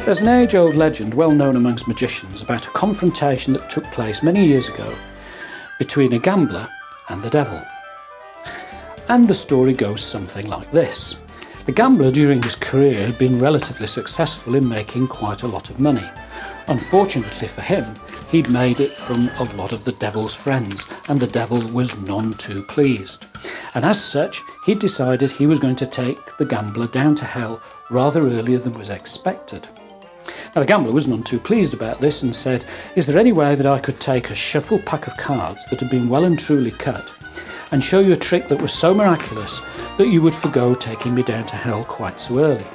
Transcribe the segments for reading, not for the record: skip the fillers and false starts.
There's an age-old legend well known amongst magicians about a confrontation that took place many years ago between a gambler and the devil. And the story goes something like this. The gambler during his career had been relatively successful in making quite a lot of money. Unfortunately for him, he'd made it from a lot of the devil's friends, and the devil was none too pleased. And as such, he'd decided he was going to take the gambler down to hell rather earlier than was expected. Now the gambler was none too pleased about this and said, "Is there any way that I could take a shuffle pack of cards that had been well and truly cut and show you a trick that was so miraculous that you would forgo taking me down to hell quite so early?"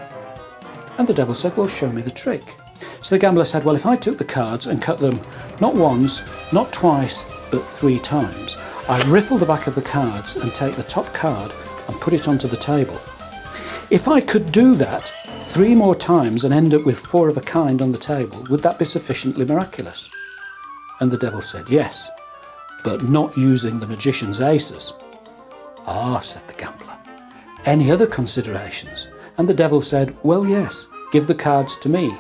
And the devil said, "Well, show me the trick." So the gambler said, "Well, if I took the cards and cut them not once, not twice, but 3 times, I'd riffle the back of the cards and take the top card and put it onto the table. If I could do that 3 more times and end up with 4 of a kind on the table, would that be sufficiently miraculous?" And the devil said, "Yes, but not using the magician's aces." "Ah," said the gambler, "any other considerations?" And the devil said, "Well, yes, give the cards to me."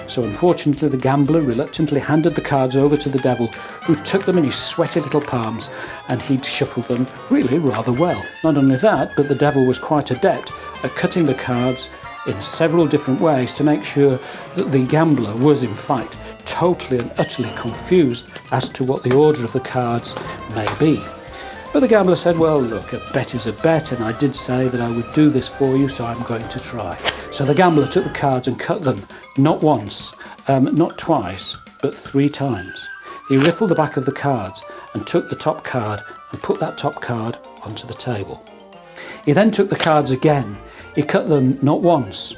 So unfortunately the gambler reluctantly handed the cards over to the devil, who took them in his sweaty little palms, and he'd shuffled them really rather well. Not only that, but the devil was quite adept at cutting the cards in several different ways to make sure that the gambler was in fact totally and utterly confused as to what the order of the cards may be. But the gambler said, "Well, look, a bet is a bet, and I did say that I would do this for you, so I'm going to try." So the gambler took the cards and cut them, not once, not twice, but 3 times. He riffled the back of the cards and took the top card and put that top card onto the table. He then took the cards again. He cut them not once,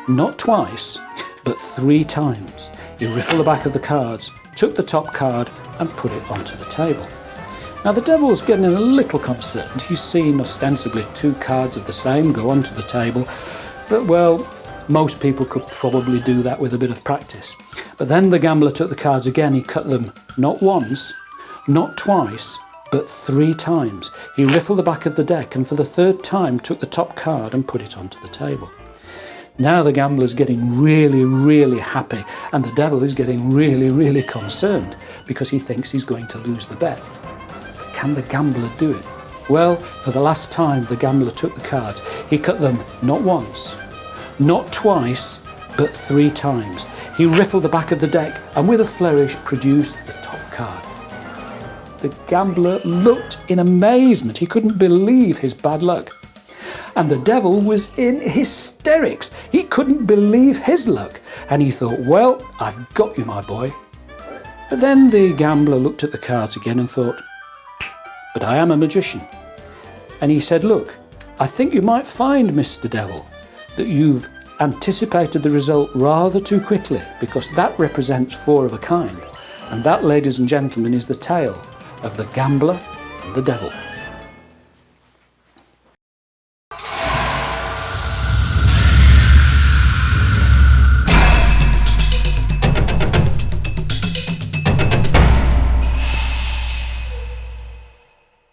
not twice, but 3 times. He riffled the back of the cards, took the top card and put it onto the table. Now the devil's getting a little concerned. He's seen ostensibly 2 cards of the same go onto the table, but well, most people could probably do that with a bit of practice. But then the gambler took the cards again. He cut them not once, not twice, but 3 times. He riffled the back of the deck and for the 3rd time took the top card and put it onto the table. Now the gambler's getting really, really happy, and the devil is getting really, really concerned because he thinks he's going to lose the bet. Can the gambler do it? Well, for the last time the gambler took the cards. He cut them not once, not twice, but 3 times. He riffled the back of the deck and with a flourish produced the top card. The gambler looked in amazement. He couldn't believe his bad luck. And the devil was in hysterics. He couldn't believe his luck. And he thought, "Well, I've got you, my boy." But then the gambler looked at the cards again and thought, "But I am a magician." And he said, "Look, I think you might find, Mr. Devil, that you've anticipated the result rather too quickly, because that represents 4 of a kind. And that, ladies and gentlemen, is the tale of the gambler and the devil."